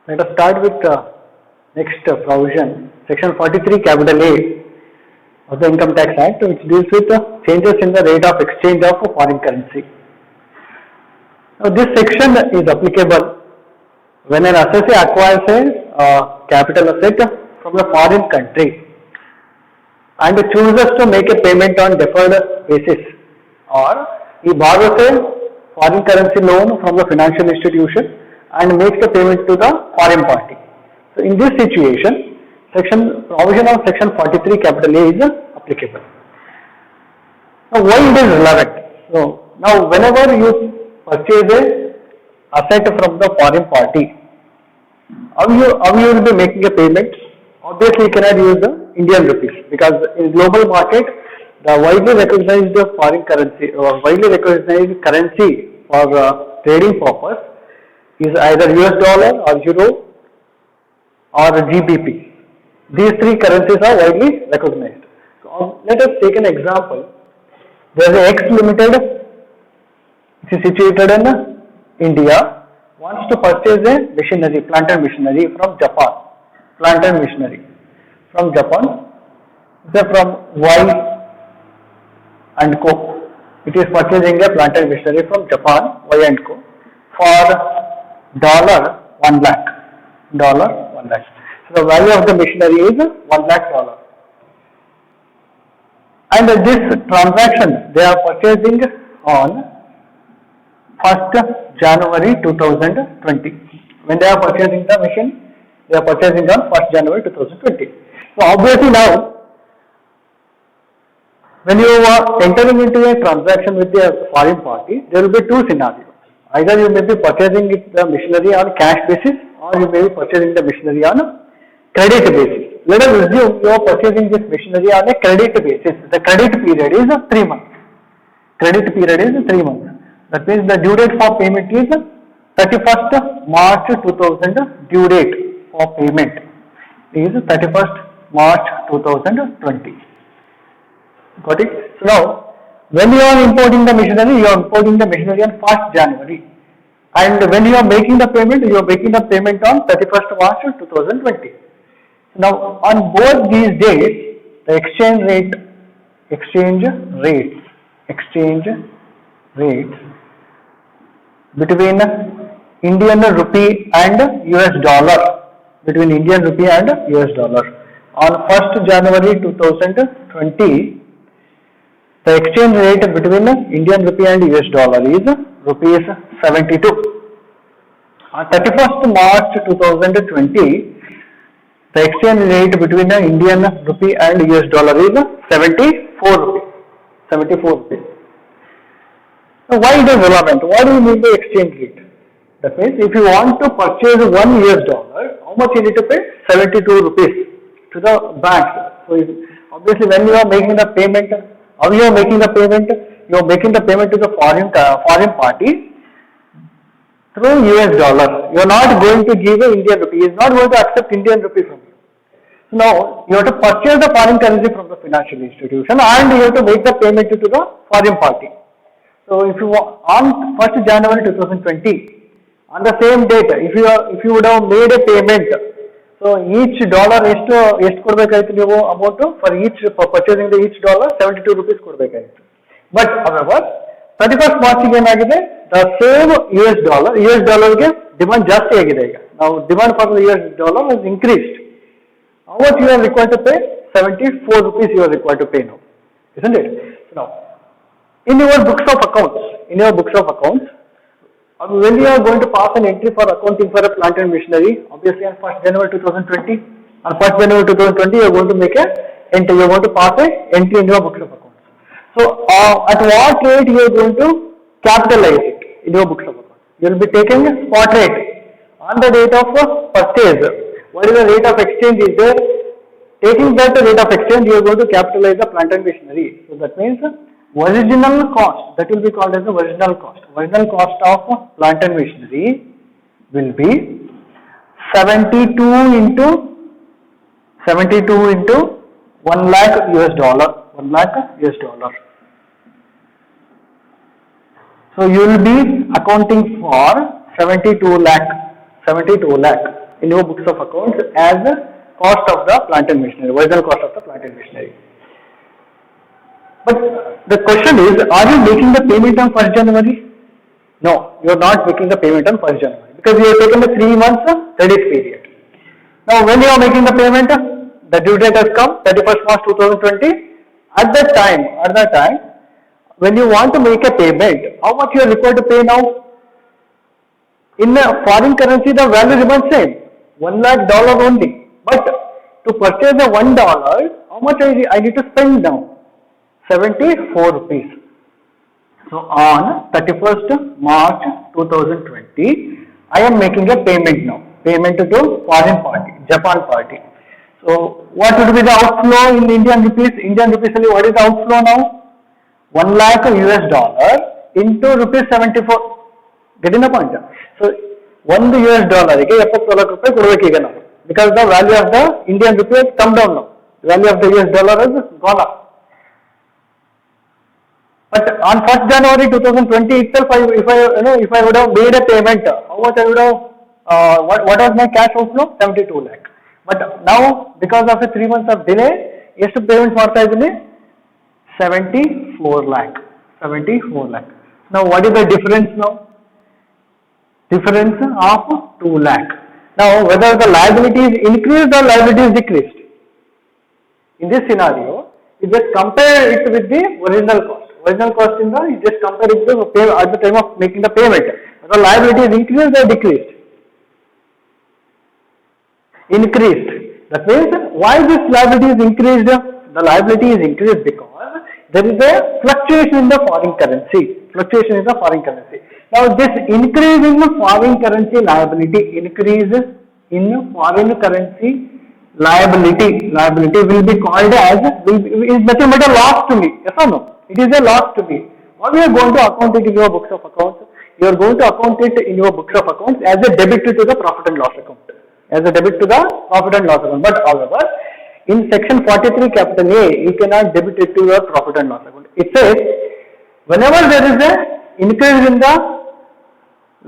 Let us start with next provision, section 43 capital A of the Income Tax Act, which deals with changes in the rate of exchange of foreign currency. Now this section is applicable when an assessee acquires a capital asset from a foreign country and chooses to make a payment on deferred basis, or he borrows a foreign currency loan from the financial institution and makes the payment to the foreign party. So in this situation, provision of section 43 capital A is applicable. Now why it is relevant? So now whenever you purchase a asset from the foreign party, how you will be making a payment? Obviously you cannot use the Indian rupees, because in global market the widely recognized foreign currency or widely recognized currency for trading purpose is either US dollar or euro or GBP. These three currencies are widely recognized. So let us take an example. There is a X Limited, which is situated in India, wants to purchase a machinery, plant and machinery from Japan. Plant and machinery from Japan, say from Y and Co. It is purchasing a plant and machinery from Japan, Y and Co. for $1 lakh. $1 lakh. So the value of the machinery is $1 lakh. And this transaction they are purchasing on 1st January 2020. When they are purchasing the machine, they are purchasing on 1st January 2020. So obviously now, when you are entering into a transaction with the foreign party, there will be two scenarios. Either you may be purchasing the machinery on cash basis, or you may be purchasing the machinery on credit basis. Let us assume you are purchasing this machinery on a credit basis. The credit period is 3 months. Credit period is 3 months. That means the due date for payment is 31st March 2000. Due date for payment is 31st March 2020. Got it? So now, when you are importing the machinery, you are importing the machinery on 1st January. And when you are making the payment, you are making the payment on 31st March 2020. Now, on both these days, the exchange rates between Indian rupee and US dollar, on 1st January 2020, the exchange rate between Indian rupee and US dollar is rupees 72. On 31st March 2020, the exchange rate between the Indian rupee and US dollar is 74 rupees. 74 rupees. Now why it is relevant? What do you mean by exchange rate? That means if you want to purchase $1 US, how much you need to pay? 72 rupees to the bank. So obviously when you are making the payment, how you are making the payment? You are making the payment to the foreign party through US dollar. You are not going to give an Indian rupee. He is not going to accept Indian rupee from you. So now you have to purchase the foreign currency from the financial institution and you have to make the payment to the foreign party. So if you on 1st January 2020, on the same date, if you would have made a payment, so each dollar ಎಷ್ಟು ಕೊಡಬೇಕಾಯಿತು ನೀವು amount for purchasing the each dollar 72 rupees ಕೊಡಬೇಕಾಯಿತು. But however 31st March ಏನಾಗಿದೆ, the same US dollar ಗೆ demand ಜಾಸ್ತಿ ಆಗಿದೆ ಈಗ. Now demand for the US dollar has increased. How much you are required to pay? 74 rupees you are required to pay now, isn't it? So now, in your books of accounts, when you are going to pass an entry for accounting for a plant and machinery, obviously on 1st January 2020, on 1st January 2020 you are going to make a entry, you are going to pass an entry in your books of accounts. So at what rate you are going to capitalize it in your books of accounts? You will be taking a spot rate on the date of purchase. What is the rate of exchange is there? Taking that rate of exchange, you are going to capitalize the plant and machinery. So that means original cost, that will be called as the original cost. Original cost of plant and machinery will be 72 into 1 lakh US dollar. 1 lakh US dollar. So you will be accounting for 72 lakh. in your books of accounts as the cost of the plant and machinery, original cost of the plant and machinery. But the question is, are you making the payment on 1st January? No, you are not making the payment on 1st January because you have taken the 3 months credit period. Now when you are making the payment, the due date has come, 31st March 2020. At that time, when you want to make a payment, how much you are required to pay now? In foreign currency, the value remains same, $1 lakh only. But to purchase the $1, how much I need to spend now? 74 rupees. So on 31st March 2020, I am making a payment now. Payment to foreign party, Japan party. So what would be the outflow in Indian rupees? Indian rupees, what is the outflow now? $1 lakh into rupees 74. Getting the point? So $1 because the value of the Indian rupee has come down now. The value of the US dollar has gone up. But on 1st January 2020 itself, if I would have made a payment, how much I would have? What was my cash outflow? 72 lakh. But now because of the 3 months of delay, ಎಷ್ಟು payment ಮಾಡ್ತಾ ಇದ್ದೀನಿ? 74 lakh. 74 lakh. Now what is the difference now? Difference of 2 lakh. Now whether the liability is increased or liability is decreased. In this scenario, you just compare it with the original cost. Original cost in the, you just compare it to at the time of making the payment. The liability is increased or decreased? Increased. That means why this liability is increased? The liability is increased because there is a fluctuation in the foreign currency. Fluctuation in the foreign currency. Now this increase in the foreign currency liability, increase in foreign currency liability will be called as, is nothing but a loss to me. Yes or no? It is a loss to me. What we are going to account it in your books of accounts? You are going to account it in your books of accounts as a debit to the profit and loss account. As a debit to the profit and loss account. But however, in section 43 capital A, you cannot debit it to your profit and loss account. It says, whenever there is a increase in the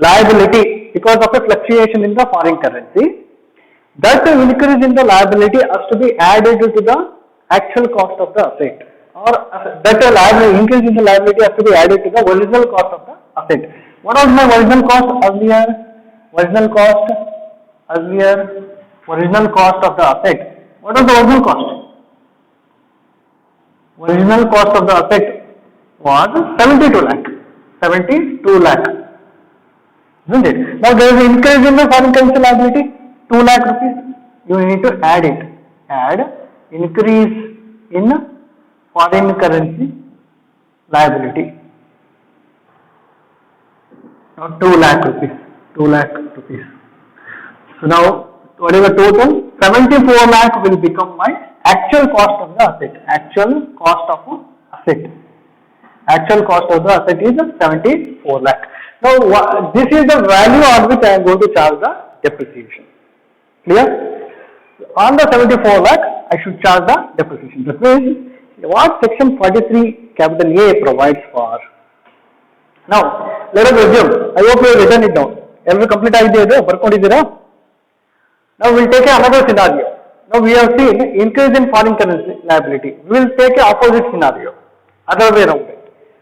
liability because of a fluctuation in the foreign currency, that increase in the liability has to be added to the actual cost of the asset. Or that increase in the liability has to be added to the original cost of the asset. What was my original cost earlier? Original cost of the asset. What was the original cost? Original cost of the asset was 72 lakh. 72 lakh. Isn't it? Now there is an increase in the foreign currency liability, 2 lakh rupees. You need to add it. Add increase in foreign currency liability. Now 2 lakh rupees. 2 lakh rupees. So now what is the total? 74 lakh will become my actual cost of the asset. Actual cost of asset. Actual cost of the asset is 74 lakh. Now this is the value on which I am going to charge the depreciation. Clear? On the 74 lakh, I should charge the depreciation. That means what section 43 capital A provides for. Now let us assume. I hope you have written it down. Every complete idea there. Now we will take another scenario. Now we have seen increase in foreign currency liability. We will take an opposite scenario. Other way around.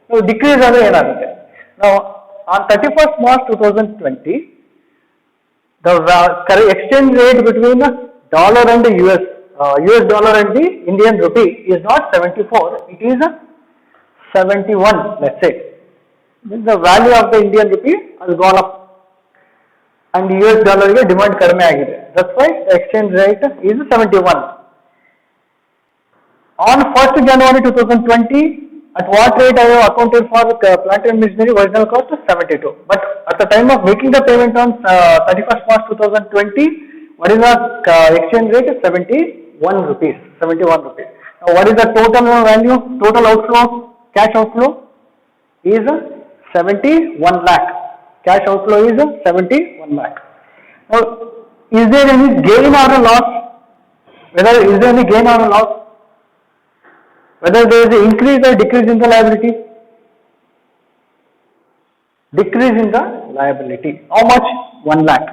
Now decrease another. Now on 31st March 2020, the exchange rate between dollar and the US dollar and the Indian rupee is not 74, it is 71, let's say. The value of the Indian rupee has gone up and US dollar demand kadme agide. That's why the exchange rate is 71. On 1st January 2020, at what rate I have accounted for plant and machinery original cost is 72. But at the time of making the payment on 31st March 2020, what is the exchange rate? 71 rupees. 71 rupees. Now what is the total value? Total outflow, cash outflow is 71 lakh. Cash outflow is 71 lakh. Now is there any gain or a loss? Is there any gain or a loss? Whether there is an increase or decrease in the liability? Decrease in the liability. How much? 1 lakh.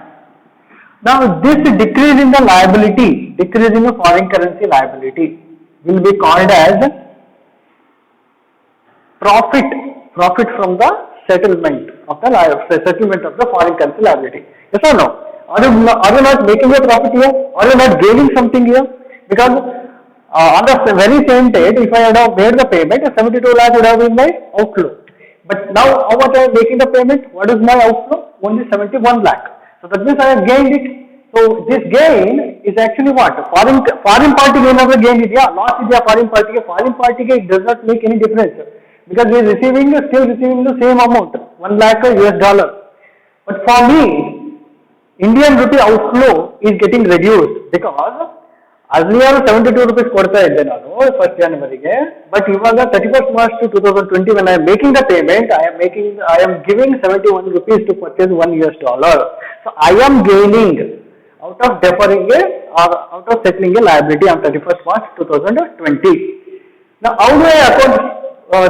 Now this decrease in the liability, decrease in the foreign currency liability will be called as profit from the settlement of the foreign currency liability. Yes or no? Are you not making a profit here? Are you not gaining something here? Because on the very same date, if I had made the payment, 72 lakh would have been my outflow. But now how much I am making the payment? What is my outflow? Only 71 lakh. So that means I have gained it. So this gain is actually what? Foreign party gain of the gain is loss is foreign party. Foreign party gain does not make any difference because we are still receiving the same amount, 1 lakh US dollar. But for me, Indian rupee outflow is getting reduced because earlier 72 rupees ಕೊಡ್ತಾ ಇದ್ದೆ ನಾನು first January ಗೆ, but ಇವಾಗ 31st March to 2020 when I am making the payment, I am giving 71 rupees to purchase $1 US. So I am gaining out of deferring or out of settling a liability on 31st March 2020. Now how do I account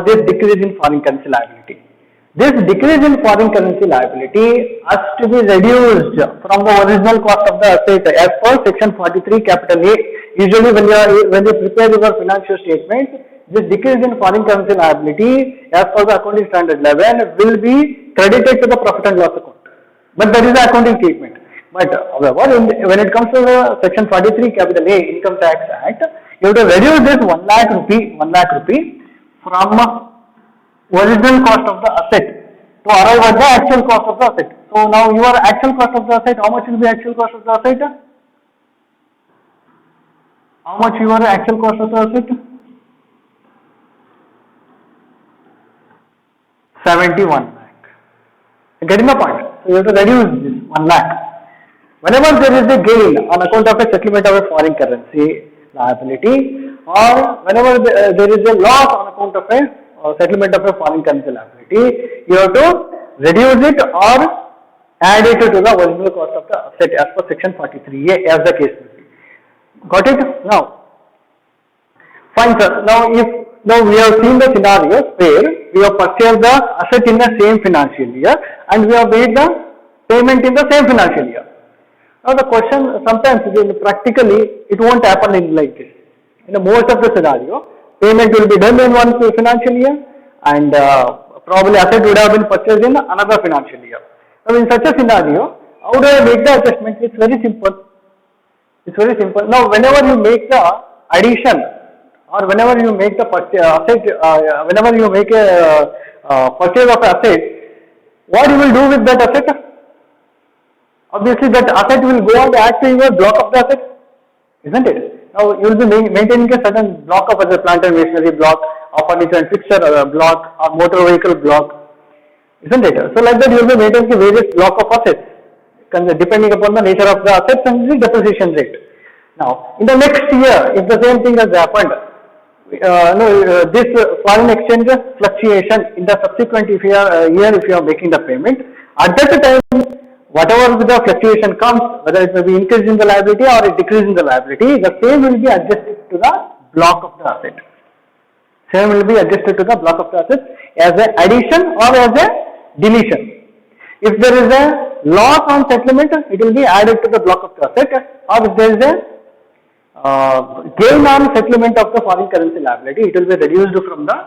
this decrease in foreign currency liability? This decrease in foreign currency liability has to be reduced from the original cost of the asset as per section 43 capital A. Usually when you prepare your financial statement, this decrease in foreign currency liability as per the accounting standard 11 will be credited to the profit and loss account. But that is the accounting treatment. But however, when it comes to the section 43 capital A Income Tax Act, you have to reduce this 1 lakh rupee from original cost of the asset to arrive at the actual cost of the asset. So now your actual cost of the asset, how much will be actual cost of the asset? How much your actual cost of the asset? 71 lakh. Getting the point? So you have to reduce this 1 lakh. Whenever there is a gain on account of a settlement of a foreign currency liability, or whenever there is a loss on account of a settlement of a foreign currency liability, you have to reduce it or add it to the original cost of the asset as per section 43A as the case may be. Got it? Now, fine sir. Now we have seen the scenario where we have purchased the asset in the same financial year and we have made the payment in the same financial year. Now the question, sometimes practically it won't happen in like this. In most of the scenario, payment will be done in one financial year and probably asset would have been purchased in another financial year. Now in such a scenario, how do I make the adjustment? It's very simple. Now whenever you make the addition or whenever you make the whenever you make a purchase of asset, what you will do with that asset? Obviously that asset will go and add to your block of the asset, isn't it? Now you will be maintaining a certain block of a plant and machinery block, or furniture and fixture block, or motor vehicle block, isn't it? So like that you will be maintaining various block of assets depending upon the nature of the assets and the depreciation rate. Now in the next year, if the same thing has happened, this foreign exchange fluctuation in the subsequent year if you are making the payment, at that time whatever the fluctuation comes, whether it may be increase in the liability or a decrease in the liability, the same will be adjusted to the block of the asset. Same will be adjusted to the block of the asset as an addition or as a deletion. If there is a loss on settlement, it will be added to the block of the asset, or if there is a gain on settlement of the foreign currency liability, it will be reduced from the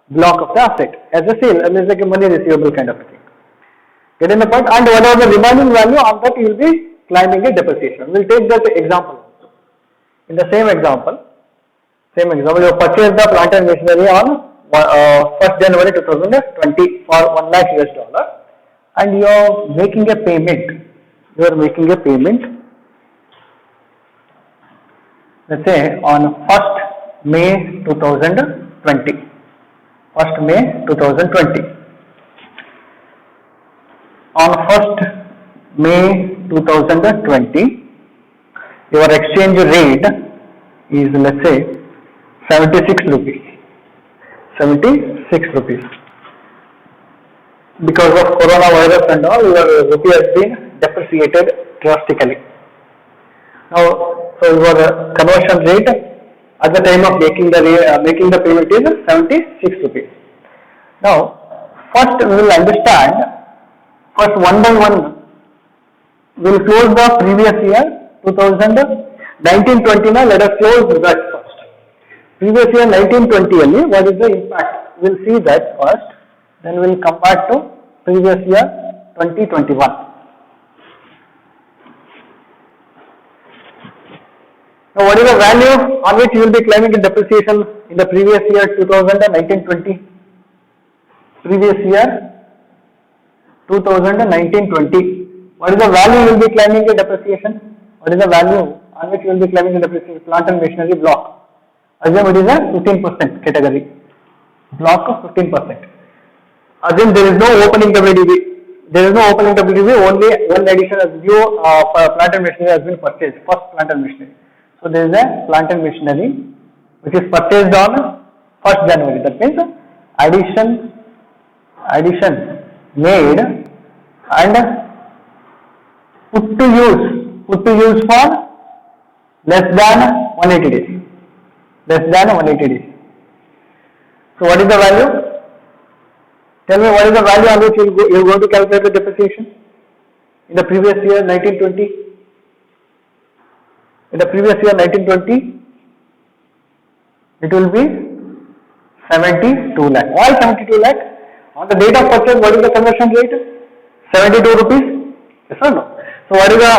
block of the asset as a sale, and it's like a money receivable kind of a thing. Getting the point? And whatever the remaining value of that, you will be claiming a depreciation. We will take that example also. In the same example, you purchased the plant and machinery on 1st January 2020 for $1 lakh US, and you are making a payment. Let's say on 1st May 2020. On 1st May 2020, your exchange rate is, let's say, 76 rupees. Because of coronavirus and all, your rupee has been depreciated drastically. Now, so your conversion rate at the time of making the payment is 76 rupees. Now, first we will understand. First, one by one, we'll close the previous year 2019-20 now. Let us close that first. Previous year 19-20 only, what is the impact? We'll see that first, then we'll come back to previous year 2021. Now what is the value on which you will be claiming the depreciation in the previous year 2019-20? Previous year 2019-20. What is the value you will be claiming the depreciation? What is the value on which you will be claiming the depreciation? Plant and machinery block. Assume it is a 15% category. Block of 15%. Assume there is no opening WDV. There is no opening WDV, only one addition as new plant and machinery has been purchased. First plant and machinery. So there is a plant and machinery which is purchased on 1st January. That means addition made and put to use for less than 180 days. Less than 180 days. So what is the value? Tell me what is the value on which you are going to calculate the depreciation in the previous year 19-20? In the previous year 19-20, it will be 72 lakh. Why 72 lakh? On the date of purchase, what is the conversion rate? 72 rupees. Yes or no? So what is the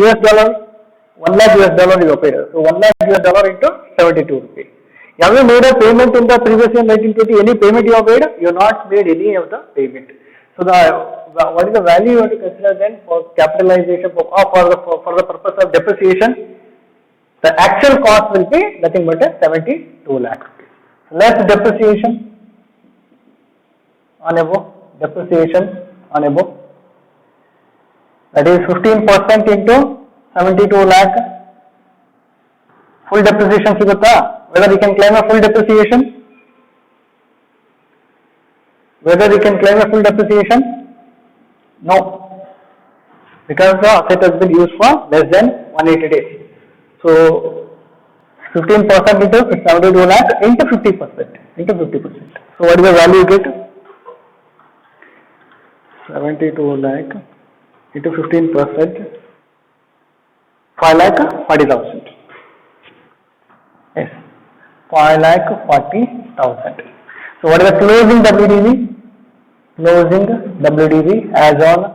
US dollar? 1 lakh US dollar you paid. So 1 lakh US dollar into 72 rupees. Have you made a payment in the previous year 19-20? Any payment you have made? You have not made any of the payment. So what is the value you have to consider then for capitalization for the purpose of depreciation? The actual cost will be nothing but a 72 lakh rupees. Less depreciation on above. Depreciation on above. That is 15% into 72 lakh. Full depreciation sigutta. Whether we can claim a full depreciation? Whether we can claim a full depreciation? No. Because the asset has been used for less than 180 days. So 15% into 72 lakh into 50%. Into 50%. So what is the value you get? 72 lakh into 15%. 5 lakh 40,000. Yes. 5 lakh 40,000. So what is the closing WDV? Closing WDV as on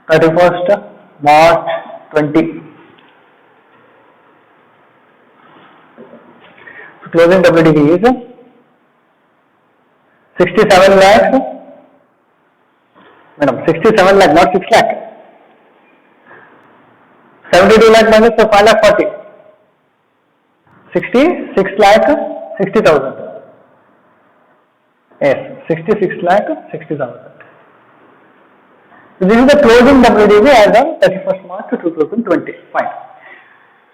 31st March 20. So closing WDV is 67 lakhs. Madam, 67 lakh, not 6 lakh. 72 lakh minus 5 lakh 40. 66 lakh 60,000. Yes, 66 lakh 60,000. So this is the closing WDV as on 31st March 2020. Fine.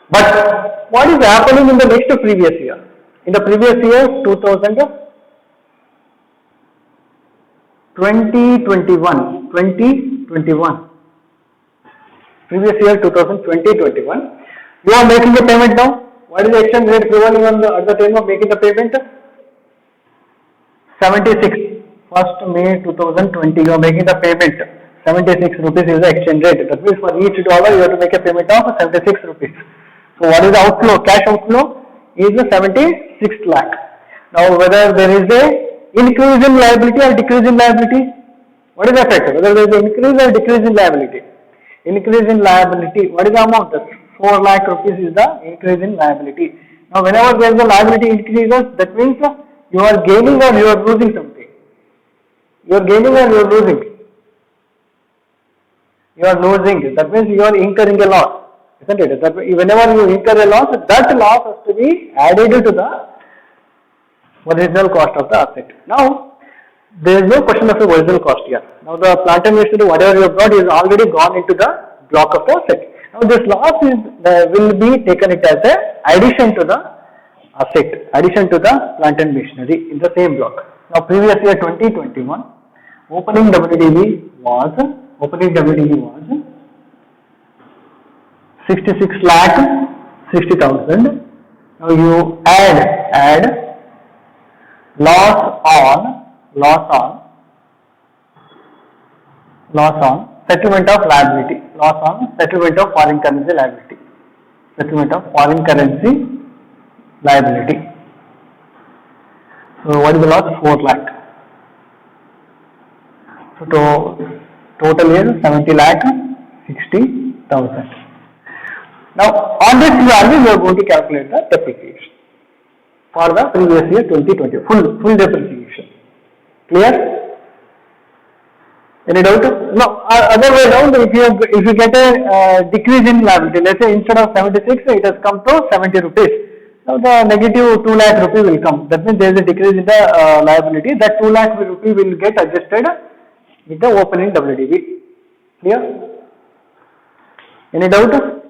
But what is happening in the next previous year? In the previous year 2021. Previous year 2020-21. You are making the payment now. What is the exchange rate prevailing at the time of making the payment? 76. 1st May 2020. You are making the payment. 76 rupees is the exchange rate. That means for each dollar you have to make a payment of 76 rupees. So what is the outflow? Cash outflow is 76 lakh. Now whether there is a increase in liability or decrease in liability? What is the effect? Whether there is an increase or decrease in liability? Increase in liability. What is the amount? 4 lakh rupees is the increase in liability. Now whenever there is a liability increases, that means you are gaining or you are losing something. You are gaining or you are losing. You are losing. That means you are incurring a loss. Isn't it? That whenever you incur a loss, that loss has to be added to the original cost of the asset. Now, there is no question of the original cost here. Now, the plant and machinery, whatever you have brought, is already gone into the block of the asset. Now, this loss will be taken it as a addition to the asset, addition to the plant and machinery in the same block. Now, previous year 2021, opening WDV was 66 lakh 60,000. Now you add loss on settlement of liability. loss on settlement of foreign currency liability. Settlement of foreign currency liability. So what is the loss? 4 lakh. So total is 70 lakh 60,000. Now on this value we are going to calculate the depreciation for the previous year 2020, full depreciation. Clear? Any doubt? No. Other way around, if you get a decrease in liability, let's say instead of 76, it has come to 70 rupees. Now the negative 2 lakh rupee will come. That means there is a decrease in the liability. That 2 lakh rupee will get adjusted with the opening WDV. Clear? Any doubt?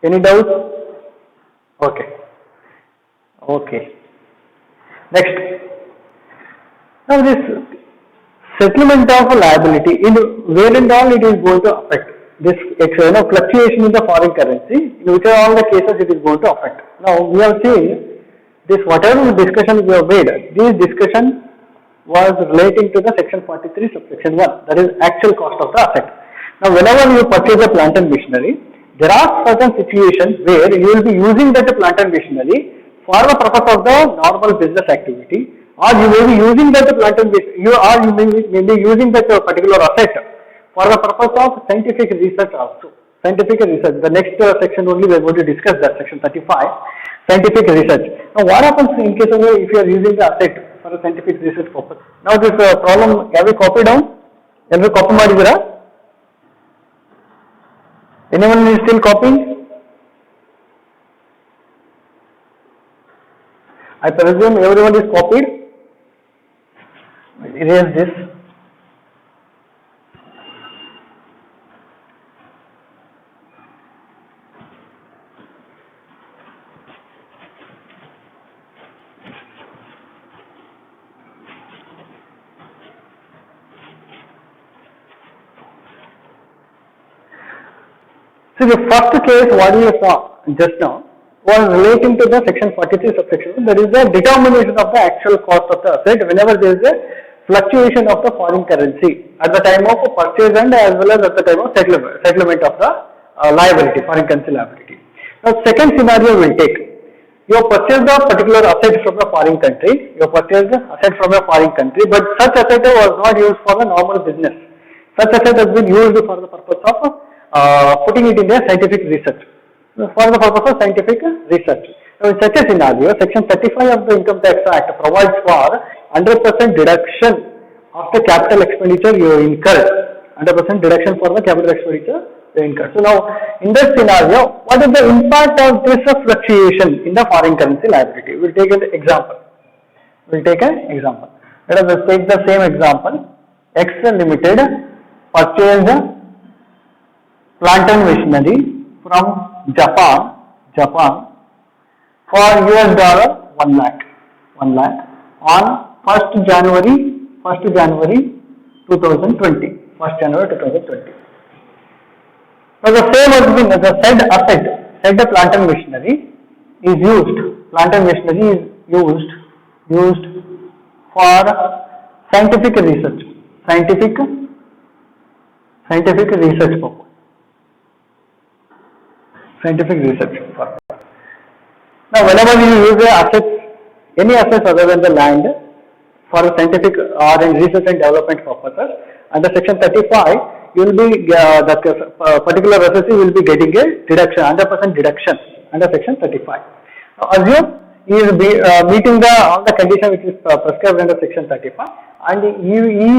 Any doubt? Okay. Okay. Next. Now this settlement of liability, in where and all it is going to affect this fluctuation in the foreign currency, in which are all the cases it is going to affect. Now we have seen this, whatever discussion we have made, this discussion was relating to the section 43 subsection 1, that is actual cost of the asset. Now whenever you purchase a plant and machinery, there are certain situations where you will be using that plant and machinery for the purpose of the normal business activity, or you may be using that plant and machinery, you may be using that particular asset for the purpose of scientific research also. Scientific research, the next section only we are going to discuss that, section 35, scientific research. Now what happens in case of if you are using the asset for a scientific research purpose? Now this problem, have we copied down? Have we copy ಮಾಡಿದ್ದೀರಾ? Anyone is still copying? I presume everyone is copied. Erase this. So the first case what we saw just now was relating to the section 43 subsection. That is the determination of the actual cost of the asset whenever there is a fluctuation of the foreign currency at the time of purchase and as well as at the time of settlement of the liability, foreign currency liability. Now second scenario will take, you have purchased a particular asset from a foreign country, but such asset was not used for the normal business. Such asset has been used for the purpose of putting it in the scientific research. For the purpose of scientific research. Now in such a scenario, section 35 of the Income Tax Act provides for 100% deduction of the capital expenditure you incurred. 100% deduction for the capital expenditure you incurred. So now in this scenario, what is the impact of this fluctuation in the foreign currency liability? We will take an example. Let us take the same example. X Limited purchased plant and machinery from Japan for $1 lakh on 1st January 2020. Now the same has been the said asset, said the plant and machinery is used for scientific research purpose. Scientific research purpose. Now whenever you use any assets other than the land for scientific or in research and development purposes, under section 35 you will be the particular assessee will be getting a deduction, 100% deduction under section 35. Now assume he is meeting all the conditions which is prescribed under section 35 and he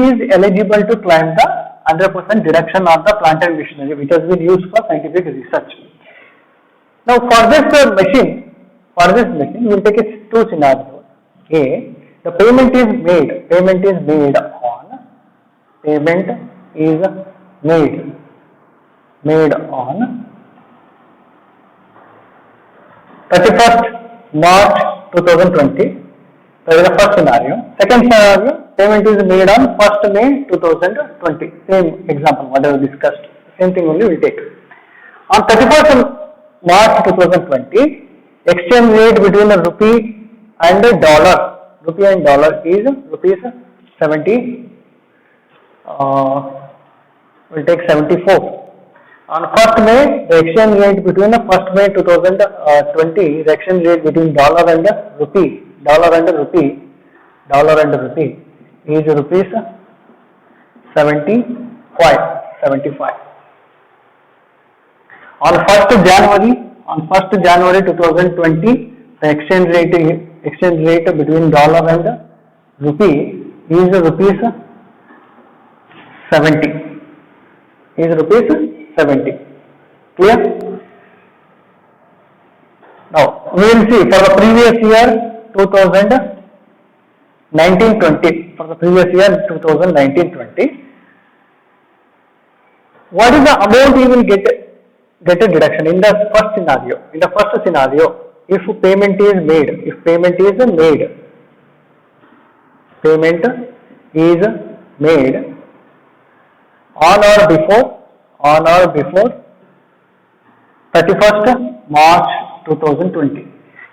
is eligible to claim the 100% deduction on the plant and machinery which has been used for scientific research. Now for this machine, we will take two scenarios. A, the payment is made on 31st March 2020. That is the first scenario. Second scenario, payment is made on 1st May 2020. Same example, whatever discussed. Same thing only we will take. On 31st March 2020, exchange rate between the rupee and dollar is rupees 70 we'll take 74. On 1st May, the exchange rate between the 1st May 2020, the exchange rate between dollar and rupee is rupees 75. On 1st January 2020, the exchange rate between dollar and rupee is rupees 70. Clear? Now we will see for the previous year 2019-20. For the previous year 2019-20, what is the amount you will get a deduction in the first scenario? In the first scenario, if payment is made on or before 31st March 2020.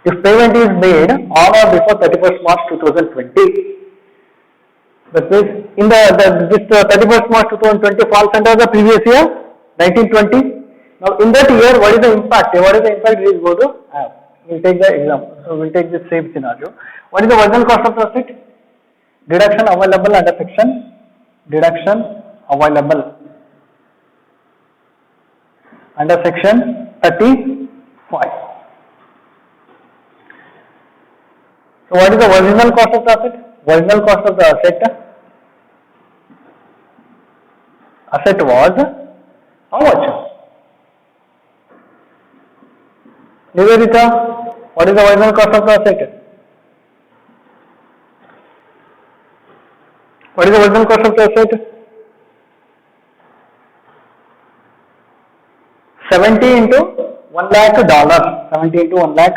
If payment is made on or before 31st March 2020, that means in this 31st March 2020 falls under the previous year 1920. Now in that year, what is the impact? What is the impact it is going to have? We'll take the example. So we'll take the same scenario. What is the original cost of the asset? Deduction available under section. Under section 35. So what is the original cost of the asset? Original cost of the asset was how much? Nivedita, what is the original cost of the asset? What is the original cost of the asset? 70 into $1 lakh. 70 into $1 lakh.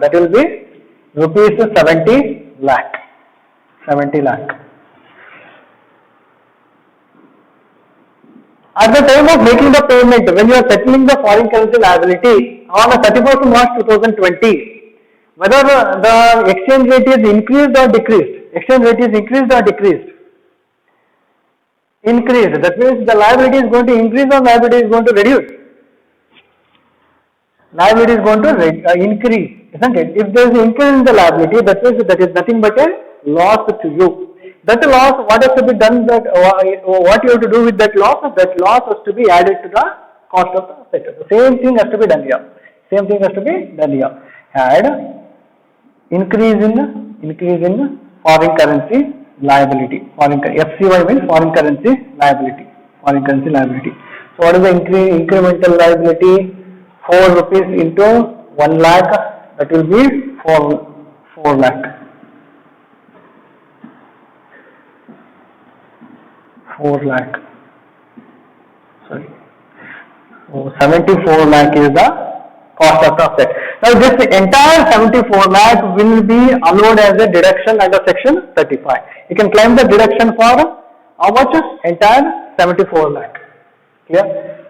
That will be rupees 70 lakh. At the time of making the payment, when you are settling the foreign currency liability on the 31st March 2020, whether the exchange rate is increased or decreased. Increased. That means the liability is going to increase or liability is going to reduce. Liability is going to increase, isn't it? If there is an increase in the liability, that means that is nothing but a loss to you. That loss, what has to be done? What you have to do with that loss? That loss has to be added to the cost of the asset. The same thing has to be done here. Add increase in foreign currency liability. FCY means foreign currency liability. So what is the incremental liability? 4 rupees into 1 lakh, that will be 4 lakh. 4 lakh. Sorry. So 74 lakh is the cost of the asset. Now this entire 74 lakh will be allowed as a deduction under section 35. You can claim the deduction for how much? Entire 74 lakh. Clear?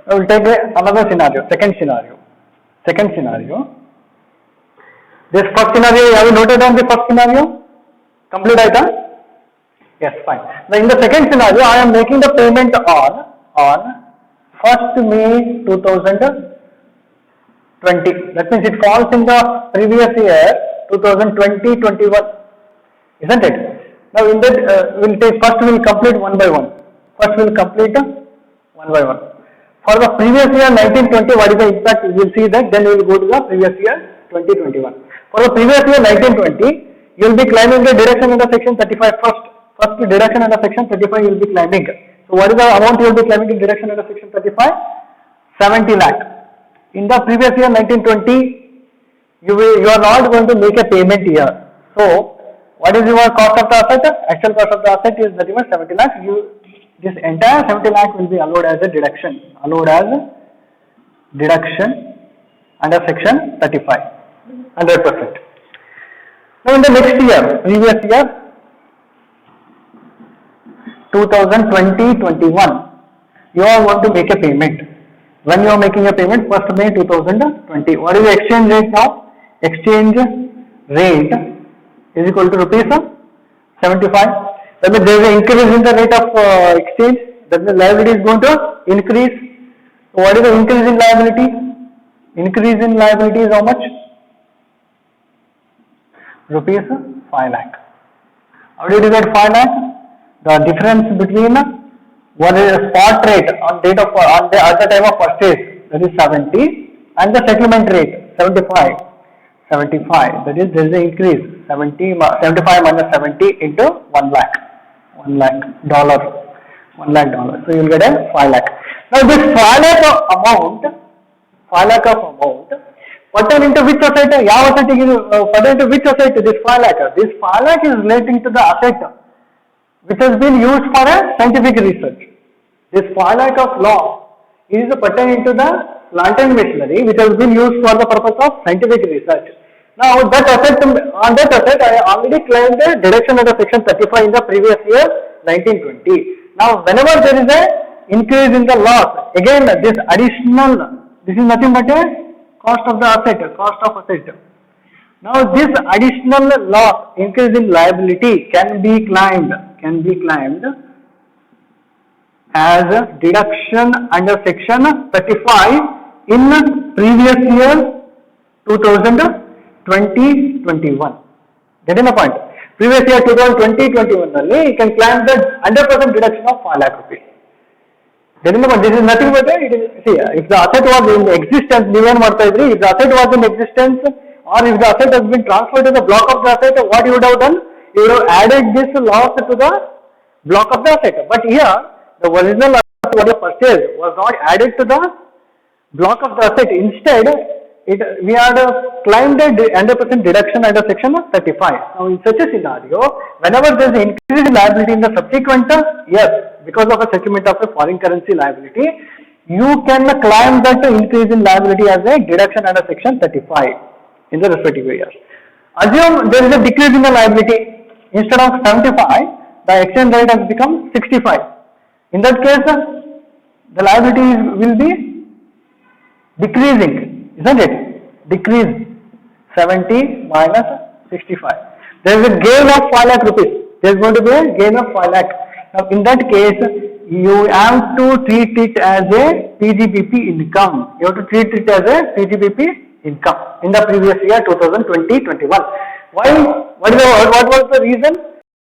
Now we'll take another scenario, second scenario. This first scenario, have you noted down the first scenario? Complete item? Yes, fine. Now in the second scenario, I am making the payment on 1st May 2020. That means it falls in the previous year 2020-21, isn't it? Now in that, we'll complete one by one. For the previous year 1920, what is the impact? We will see that. Then we will go to the previous year 2021. For the previous year 1920, you will be claiming the deduction under section 35 first. First deduction under section 35 you will be claiming. So what is the amount you will be claiming in deduction under section 35? 70 lakh. In the previous year 1920, you are not going to make a payment here. So what is your cost of the asset? Actual cost of the asset is 70 lakh. This entire 70 lakh will be allowed as a deduction. Under section 35. 100%. Now in the next year, previous year 2020-21, you are going to make a payment. When you are making a payment, 1st May 2020. What is the exchange rate now? Exchange rate is equal to rupees 75. That means there is an increase in the rate of exchange. That means liability is going to increase. So what is the increase in liability? Increase in liability is how much? Rupees 5 lakh. How did you get 5 lakh? The difference between what is the spot rate on date of at the time of purchase, that is 70, and the settlement rate 75. 75. That is there is an increase. 75 minus 70 into 1 lakh. 1 lakh dollar. 1 lakh dollar. So you will get a 5 lakh. Now this 5 lakh of amount, 5 lakh of amount, pertain into which asset? Pertain into which asset? This 5 lakh. This 5 lakh is relating to the asset which has been used for a scientific research. This 5 lakh of loss is pertaining to the plant and machinery which has been used for the purpose of scientific research. Now that asset, on that asset I already claimed a deduction under section 35 in the previous year 1920. Now whenever there is a increase in the loss, again this additional, this is nothing but a cost of the asset, cost of asset. Now this additional loss, increase in liability can be claimed as a deduction under section 35 in previous year 2020-21. Getting the point? Previous year 2020-21 only you can claim the 100% deduction of 5 lakh rupees. Getting the point? This is nothing but if the asset was in existence, if the asset was in existence, or if the asset has been transferred to the block of the asset, what you would have done? You would have added this loss to the block of the asset. But here, the original asset what you purchased was not added to the block of the asset. Instead, we had claimed a 100% deduction under section 35. Now, in such a scenario, whenever there is an increase in liability in the subsequent year because of a settlement of a foreign currency liability, you can claim that increase in liability as a deduction under section 35 in the respective years. Assume there is a decrease in the liability. Instead of 75, the exchange rate has become 65. In that case, the liability will be decreasing, isn't it? Decrease 70 minus 65. There is a gain of 5 lakh rupees. There is going to be a gain of 5 lakh. Now, in that case, you have to treat it as a PGBP income. You have to treat it as a PGBP income in the previous year 2020-21. Why? What was the reason?